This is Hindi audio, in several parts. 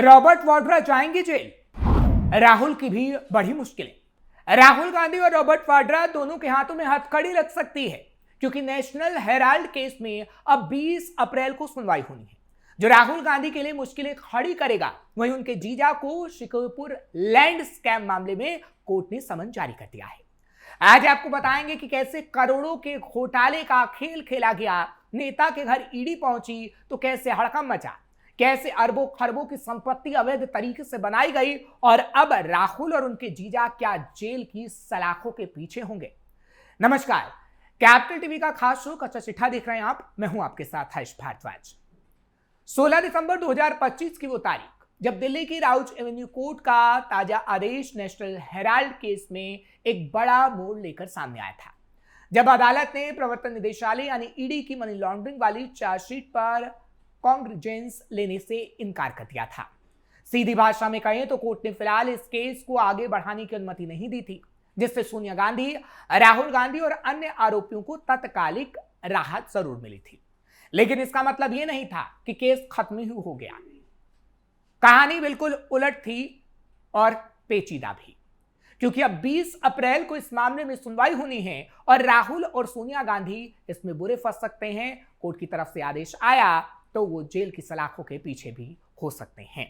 रॉबर्ट वाड्रा जाएंगे जेल, राहुल की भी बड़ी मुश्किलें। राहुल गांधी और रॉबर्ट वाड्रा दोनों के हाथों में हथकड़ी लग सकती है, क्योंकि नेशनल हेराल्ड केस में अब 20 अप्रैल को सुनवाई होनी है, जो राहुल गांधी के लिए मुश्किलें खड़ी करेगा। वहीं उनके जीजा को शिकोरपुर लैंड स्कैम मामले में कोर्ट ने समन जारी कर दिया है। आज आपको बताएंगे कि कैसे करोड़ों के घोटाले का खेल खेला गया, नेता के घर ईडी पहुंची तो कैसे हड़कंप मचा, कैसे अरबों खरबों की संपत्ति अवैध तरीके से बनाई गई, और अब राहुल और उनके जीजा क्या जेल की सलाखों के पीछे होंगे। नमस्कार, कैपिटल टीवी का खास शो कच्चा चिट्ठा देख रहे हैं आप। मैं हूं आपके साथ हर्ष भारद्वाज। 16 दिसंबर 2025 की वो तारीख जब दिल्ली की राउज एवेन्यू कोर्ट का ताजा आदेश नेशनल हेराल्ड केस में एक बड़ा मोड़ लेकर सामने आया था, जब अदालत ने प्रवर्तन निदेशालय यानी ईडी की मनी लॉन्ड्रिंग वाली चार्जशीट पर कॉन्ग्रिजेंस लेने से इनकार कर दिया था। सीधी भाषा में कहें तो कोर्ट ने फिलहाल इस केस को आगे बढ़ाने की अनुमति नहीं दी थी, जिससे सोनिया गांधी, राहुल गांधी और अन्य आरोपियों को तत्कालिक राहत जरूर मिली थी। लेकिन इसका मतलब यह नहीं था कि केस खत्म ही हो गया। कहानी बिल्कुल उलट थी और पेचीदा भी, क्योंकि अब 20 अप्रैल को इस मामले में सुनवाई होनी है और राहुल और सोनिया गांधी इसमें बुरे फंस सकते हैं। कोर्ट की तरफ से आदेश आया तो वो जेल की सलाखों के पीछे भी हो सकते हैं।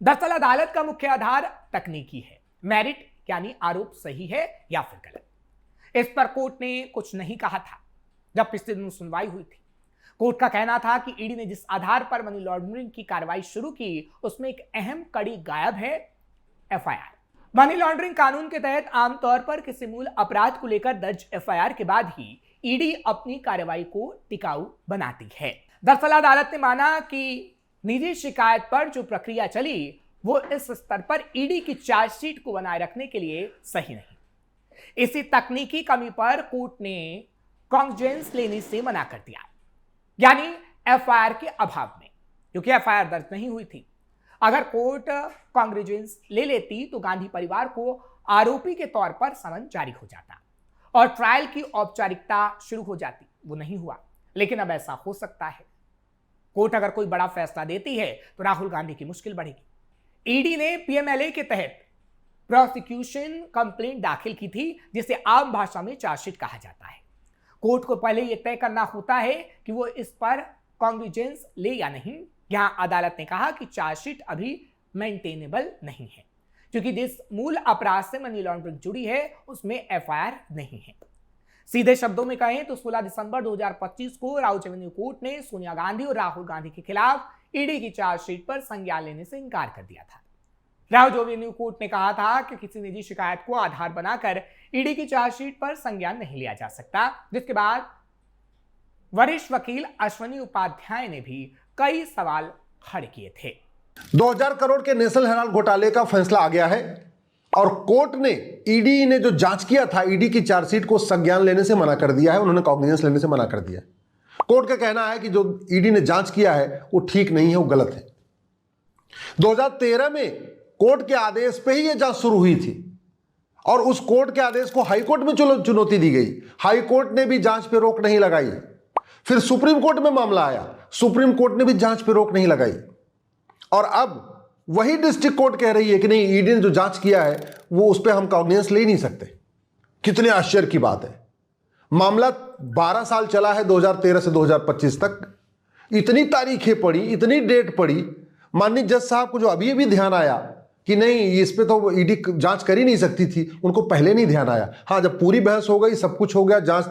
दरअसल अदालत का मुख्य आधार तकनीकी है, मेरिट यानी आरोप सही है या फिर गलत। इस पर कोर्ट ने कुछ नहीं कहा था जब पिछले दिन सुनवाई हुई थी। कोर्ट का कहना था कि ईडी ने जिस आधार पर मनी लॉन्ड्रिंग की कार्रवाई शुरू की, उसमें एक अहम कड़ी गायब है, एफआईआर। मनी लॉन्ड्रिंग कानून के तहत आमतौर पर किसी मूल अपराध को लेकर दर्ज एफआईआर के बाद ही ईडी अपनी कार्रवाई को टिकाऊ बनाती है। दरअसल अदालत ने माना कि निजी शिकायत पर जो प्रक्रिया चली वो इस स्तर पर ईडी की चार्जशीट को बनाए रखने के लिए सही नहीं। इसी तकनीकी कमी पर कोर्ट ने कॉन्ग्रिजेंस लेने से मना कर दिया, यानी एफआईआर के अभाव में, क्योंकि एफआईआर दर्ज नहीं हुई थी। अगर कोर्ट कॉन्ग्रिजेंस ले लेती तो गांधी परिवार को आरोपी के तौर पर समन जारी हो जाता और ट्रायल की औपचारिकता शुरू हो जाती। वो नहीं हुआ, लेकिन अब ऐसा हो सकता है। कोर्ट अगर कोई बड़ा फैसला देती है तो राहुल गांधी की मुश्किल बढ़ेगी। ईडी ने पीएमएलए के तहत प्रोसिक्यूशन कंप्लेंट दाखिल की थी, जिसे आम भाषा में चार्जशीट कहा जाता है। कोर्ट को पहले यह तय करना होता है कि वो इस पर कॉन्ग्रिजेंस ले या नहीं। यहां अदालत ने कहा कि चार्जशीट अभी मेंटेनेबल नहीं है, क्योंकि जिस मूल अपराध से मनी लॉन्ड्रिंग जुड़ी है उसमें एफआईआर नहीं है। सीधे शब्दों में कहें तो 16 दिसंबर 2025 को राउज एवेन्यू कोर्ट ने सोनिया गांधी और राहुल गांधी के खिलाफ ईडी की चार्जशीट पर संज्ञान लेने से इनकार कर दिया था। राउज एवेन्यू कोर्ट ने कहा था कि किसी निजी शिकायत को आधार बनाकर ईडी की चार्जशीट पर संज्ञान नहीं लिया जा सकता, जिसके बाद वरिष्ठ वकील अश्वनी उपाध्याय ने भी कई सवाल खड़े किए थे। 2000 करोड़ के नेशनल हेराल्ड घोटाले का फैसला आ गया है और कोर्ट ने ईडी ने जो जांच किया था, ईडी की चार्जशीट को संज्ञान लेने से मना कर दिया है। उन्होंने कॉग्निजेंस लेने से मना कर दिया है। कोर्ट का कहना है कि जो ईडी ने जांच किया है वो ठीक नहीं है, वो गलत है। 2013 में कोर्ट के आदेश पे ही यह जांच शुरू हुई थी और उस कोर्ट के आदेश को हाईकोर्ट में चुनौती दी गई। हाईकोर्ट ने भी जांच पे रोक नहीं लगाई। फिर सुप्रीम कोर्ट में मामला आया, सुप्रीम कोर्ट ने भी जांच पे रोक नहीं लगाई और अब वही डिस्ट्रिक्ट कोर्ट कह रही है कि नहीं, ईडी ने जो जांच किया है वो उस पर हम कॉग्निजेंस ले नहीं सकते। कितने आश्चर्य की बात है। मामला 12 साल चला है, 2013 से 2025 तक। इतनी तारीखें पड़ी, इतनी डेट पड़ी। माननीय जज साहब को जो अभी अभी ध्यान आया कि नहीं, इस पे तो ईडी जांच कर ही नहीं सकती थी, उनको पहले नहीं ध्यान आया। हाँ, जब पूरी बहस हो गई, सब कुछ हो गया, जांच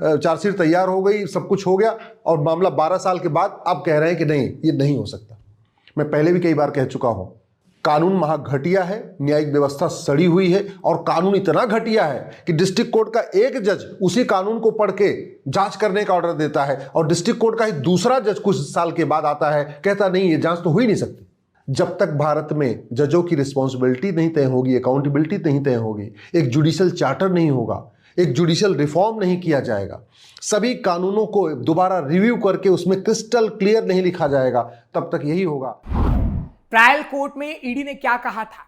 चार्जशीट तैयार हो गई, सब कुछ हो गया और मामला 12 साल के बाद अब कह रहे हैं कि नहीं, ये नहीं हो सकता। मैं पहले भी कई बार कह चुका हूं, कानून महा घटिया है, न्यायिक व्यवस्था सड़ी हुई है और कानून इतना घटिया है कि डिस्ट्रिक्ट कोर्ट का एक जज उसी कानून को पढ़ के जांच करने का ऑर्डर देता है और डिस्ट्रिक्ट कोर्ट का ही दूसरा जज कुछ साल के बाद आता है, कहता नहीं, ये जांच तो हो ही नहीं सकती। जब तक भारत में जजों की रिस्पॉन्सिबिलिटी नहीं तय होगी, अकाउंटेबिलिटी नहीं तय होगी, एक जुडिशियल चार्टर नहीं होगा, एक जुडिशियल रिफॉर्म नहीं किया जाएगा, सभी कानूनों को दोबारा रिव्यू करके उसमें क्रिस्टल क्लियर नहीं लिखा जाएगा, तब तक यही होगा। ट्रायल कोर्ट में ईडी ने क्या कहा था?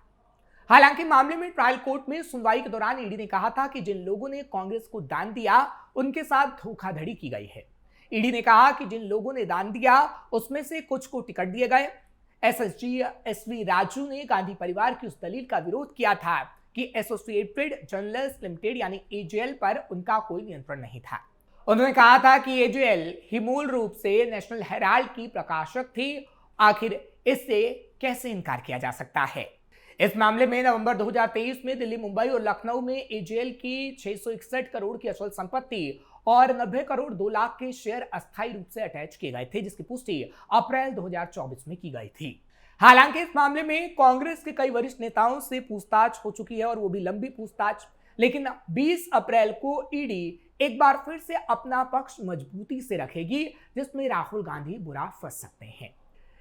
हालांकि मामले में ट्रायल कोर्ट में सुनवाई के दौरान ईडी ने कहा था कि जिन लोगों ने कांग्रेस को दान दिया उनके साथ धोखाधड़ी की गई है। ईडी ने कहा कि जिन लोगों ने दान दिया उसमें से कुछ को टिकट दिए गए, एसएसजी एसवी राजू ने गांधी परिवार की उस दलील का विरोध किया था कि एसोसिएटेड जर्नल्स लिमिटेड यानी एजेएल पर उनका कोई नियंत्रण नहीं था। उन्होंने कहा था कि एजेएल ही मूल रूप से नेशनल हेराल्ड की प्रकाशक थी, आखिर इससे कैसे इनकार किया जा सकता है। इस मामले में नवंबर 2023 में दिल्ली, मुंबई और लखनऊ में एजेएल की 661 करोड़ की अचल संपत्ति और 90 करोड़ 2 लाख के शेयर अस्थायी रूप से अटैच किए गए थे, जिसकी पुष्टि अप्रैल 2024 में की गई थी। हालांकि इस मामले में कांग्रेस के कई वरिष्ठ नेताओं से पूछताछ हो चुकी है और वो भी लंबी पूछताछ, लेकिन 20 अप्रैल को ईडी एक बार फिर से अपना पक्ष मजबूती से रखेगी, जिसमें राहुल गांधी बुरा फंस सकते हैं।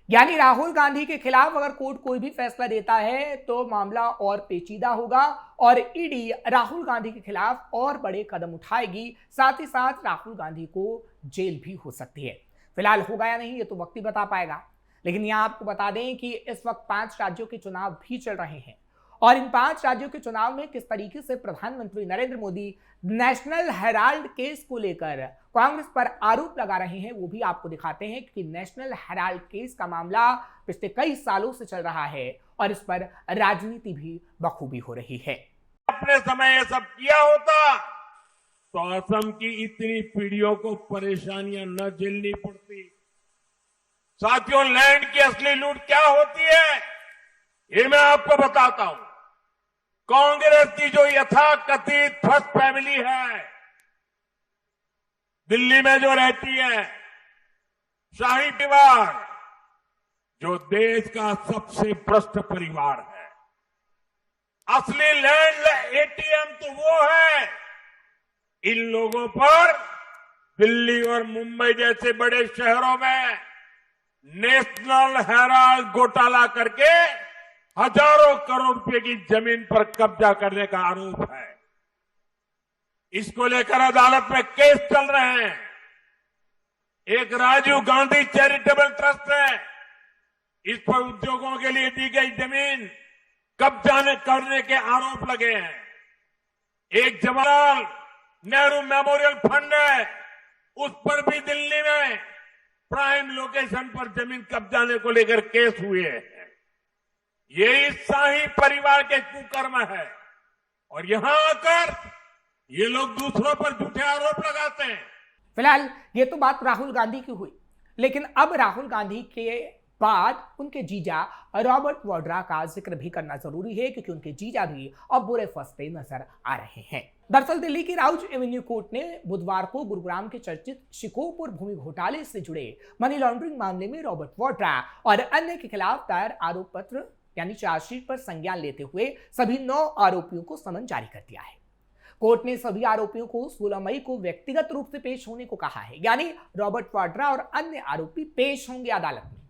यानी राहुल गांधी के खिलाफ अगर कोर्ट कोई भी फैसला देता है तो मामला और पेचीदा होगा और ईडी राहुल गांधी के खिलाफ और बड़े कदम उठाएगी, साथ ही साथ राहुल गांधी को जेल भी हो सकती है। फिलहाल होगा या नहीं ये तो वक्त ही बता पाएगा, लेकिन यहां आपको बता दें कि इस वक्त 5 राज्यों के चुनाव भी चल रहे हैं और इन 5 राज्यों के चुनाव में किस तरीके से प्रधानमंत्री Narendra Modi national Herald case को लेकर कांग्रेस पर आरोप लगा रहे हैं वो भी आपको दिखाते हैं कि नेशनल हेराल्ड केस का मामला पिछले कई सालों से चल रहा है और इस पर राजनीति भी बखूबी हो रही है। अपने समय ये सब किया होता तो असम की इतनी पीढ़ियों को परेशानियां न झेलनी पड़ती। साथियों, लैंड की असली लूट क्या होती है ये मैं आपको बताता हूं। कांग्रेस की जो यथाकथित फर्स्ट फैमिली है दिल्ली में जो रहती है, शाही परिवार, जो देश का सबसे भ्रष्ट परिवार है, असली लैंड एटीएम तो वो है। इन लोगों पर दिल्ली और मुंबई जैसे बड़े शहरों में नेशनल हेराल्ड घोटाला करके हजारों करोड़ रुपए की जमीन पर कब्जा करने का आरोप है। इसको लेकर अदालत में केस चल रहे हैं। एक राजीव गांधी चैरिटेबल ट्रस्ट है, इस पर उद्योगों के लिए दी गई जमीन कब्जा करने के आरोप लगे हैं। एक जवाहरलाल नेहरू मेमोरियल फंड है, उस पर भी दिल्ली में प्राइम लोकेशन पर जमीन कब्जाने को लेकर केस हुए हैं। ये शाही परिवार के कुकर्म है और यहां आकर ये लोग दूसरों पर झूठे आरोप लगाते हैं। फिलहाल ये तो बात राहुल गांधी की हुई, लेकिन अब राहुल गांधी के बाद उनके जीजा रॉबर्ट वाड्रा का जिक्र भी करना जरूरी है, क्योंकि उनके जीजा भी अब बुरे फंसते नजर आ रहे हैं। दरअसल दिल्ली की राउज एवेन्यू कोर्ट ने बुधवार को गुरुग्राम के चर्चित शिकोहपुर भूमि घोटाले से जुड़े मनी लॉन्ड्रिंग मामले में रॉबर्ट वाड्रा और अन्य के खिलाफ दायर आरोप पत्र यानी चार्जशीट पर संज्ञान लेते हुए सभी 9 आरोपियों को समन जारी कर दिया है। कोर्ट ने सभी आरोपियों को 16 मई को व्यक्तिगत रूप से पेश होने को कहा है, यानी रॉबर्ट वाड्रा और अन्य आरोपी पेश होंगे अदालत में।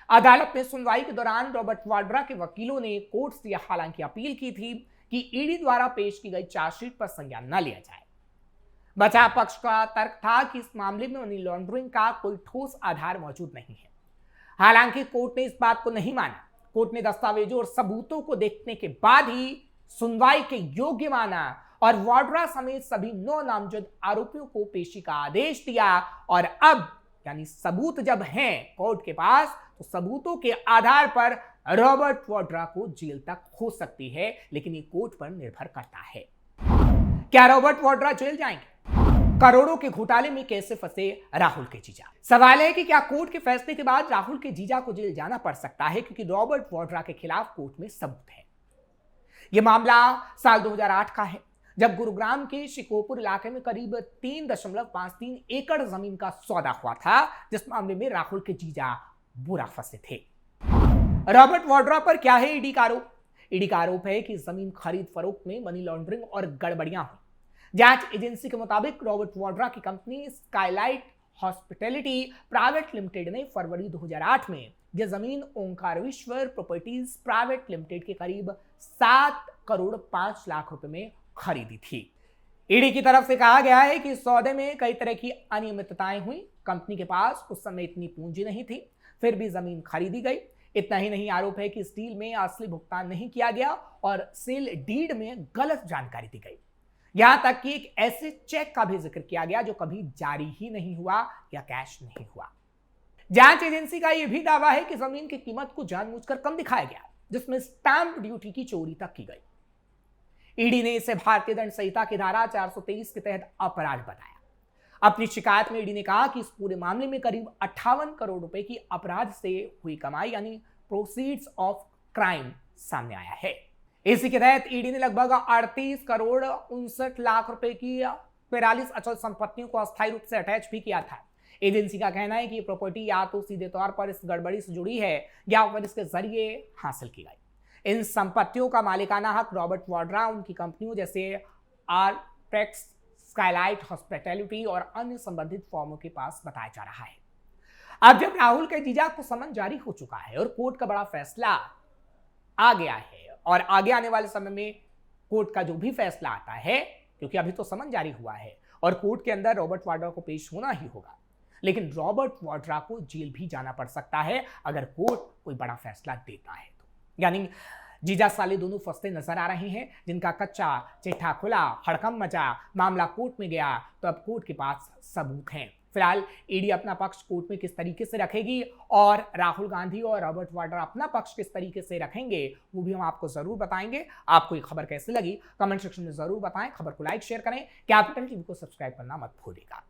अदालत में सुनवाई के दौरान रॉबर्ट वाड्रा के वकीलों ने कोर्ट से हालांकि अपील की थी कि ईडी द्वारा पेश की गई चार्जशीट पर संज्ञान न लिया जाए। बचाव पक्ष का तर्क था कि इस मामले में मनी लॉन्ड्रिंग का कोई ठोस आधार मौजूद नहीं है। हालांकि कोर्ट ने इस बात को नहीं माना। कोर्ट ने दस्तावेजों और सबूतों को देखने के बाद ही सुनवाई के योग्य माना और वाड्रा समेत सभी 9 नामजद आरोपियों को पेशी का आदेश दिया। और अब यानी सबूत जब हैं कोर्ट के पास, तो सबूतों के आधार पर रॉबर्ट वाड्रा को जेल तक हो सकती है, लेकिन ये कोर्ट पर निर्भर करता है। क्या रॉबर्ट वाड्रा जेल जाएंगे? करोड़ों के घोटाले में कैसे फंसे राहुल के जीजा? सवाल है कि क्या कोर्ट के फैसले के बाद राहुल के जीजा को जेल जाना पड़ सकता है, क्योंकि रॉबर्ट वाड्रा के खिलाफ कोर्ट में सबूत है। यह मामला साल 2008 का है, जब गुरुग्राम के शिकोहपुर इलाके में करीब 3.53 एकड़ जमीन का सौदा हुआ था, जिस मामले में राहुल के जीजा बुरा फंसे थे। रॉबर्ट वाड्रा पर क्या है ईडी का आरोप? ईडी का आरोप है कि जमीन खरीद फरोख्त में मनी लॉन्ड्रिंग और गड़बड़ियां हुई। जांच एजेंसी के मुताबिक रॉबर्ट वाड्रा की company Skylight hospitality private limited ने फरवरी 2008 में यह जमीन ओंकारेश्वर प्रॉपर्टीज प्राइवेट लिमिटेड के करीब 7 करोड़ 5 लाख रुपए में खरीदी थी। ईडी की तरफ से कहा गया है कि इस सौदे में कई तरह की अनियमितताएं हुई। कंपनी के पास उस समय इतनी पूंजी नहीं थी, फिर भी जमीन खरीदी गई। इतना ही नहीं, आरोप है कि इस डील में असली भुगतान नहीं किया गया और सेल डीड में गलत जानकारी दी गई। यहां तक कि एक ऐसे चेक का भी जिक्र किया गया जो कभी जारी ही नहीं हुआ या कैश नहीं हुआ। जांच एजेंसी का यह भी दावा है कि जमीन की कीमत को जानबूझकर कम दिखाया गया, जिसमें स्टैंप ड्यूटी की चोरी तक की गई। ईडी ने इसे भारतीय दंड संहिता की धारा 423 के तहत अपराध बताया। अपनी शिकायत में ईडी ने कहा कि इस पूरे मामले में करीब 58 करोड़ रुपए की अपराध से हुई कमाई यानी प्रोसीड्स ऑफ क्राइम सामने आया है। इसी के तहत ईडी ने लगभग 38 करोड़ 59 लाख रुपए की 43 अचल संपत्तियों को अस्थायी रूप से अटैच भी किया था। एजेंसी का कहना है कि ये प्रॉपर्टी या तो सीधे तौर पर इस गड़बड़ी से जुड़ी है या फिर इसके जरिए हासिल की गई। इन संपत्तियों का मालिकाना हक रॉबर्ट वाड्रा, उनकी कंपनियों जैसे आरपेक्स, स्काईलाइट हॉस्पिटैलिटी और अन्य संबंधित फर्मों के पास बताया जा रहा है। अब जब राहुल के जीजा को समन जारी हो चुका है और कोर्ट का बड़ा फैसला आ गया है और आगे आने वाले समय में कोर्ट का जो भी फैसला आता है, क्योंकि अभी तो समन जारी हुआ है और कोर्ट के अंदर रॉबर्ट वाड्रा को पेश होना ही होगा, लेकिन रॉबर्ट वाड्रा को जेल भी जाना पड़ सकता है अगर कोर्ट कोई बड़ा फैसला देता है तो। यानी जीजा साले दोनों फंसते नजर आ रहे हैं, जिनका कच्चा चिट्ठा खुला, हड़कंप मचा, मामला कोर्ट में गया तो अब कोर्ट के पास सबूत हैं। फिलहाल ईडी अपना पक्ष कोर्ट में किस तरीके से रखेगी और राहुल गांधी और रॉबर्ट वाड्रा अपना पक्ष किस तरीके से रखेंगे वो भी हम आपको जरूर बताएंगे। आपको ये खबर कैसी लगी कमेंट सेक्शन में जरूर बताएं। खबर को लाइक शेयर करें, कैपिटल टीवी को सब्सक्राइब करना मत भूलिएगा।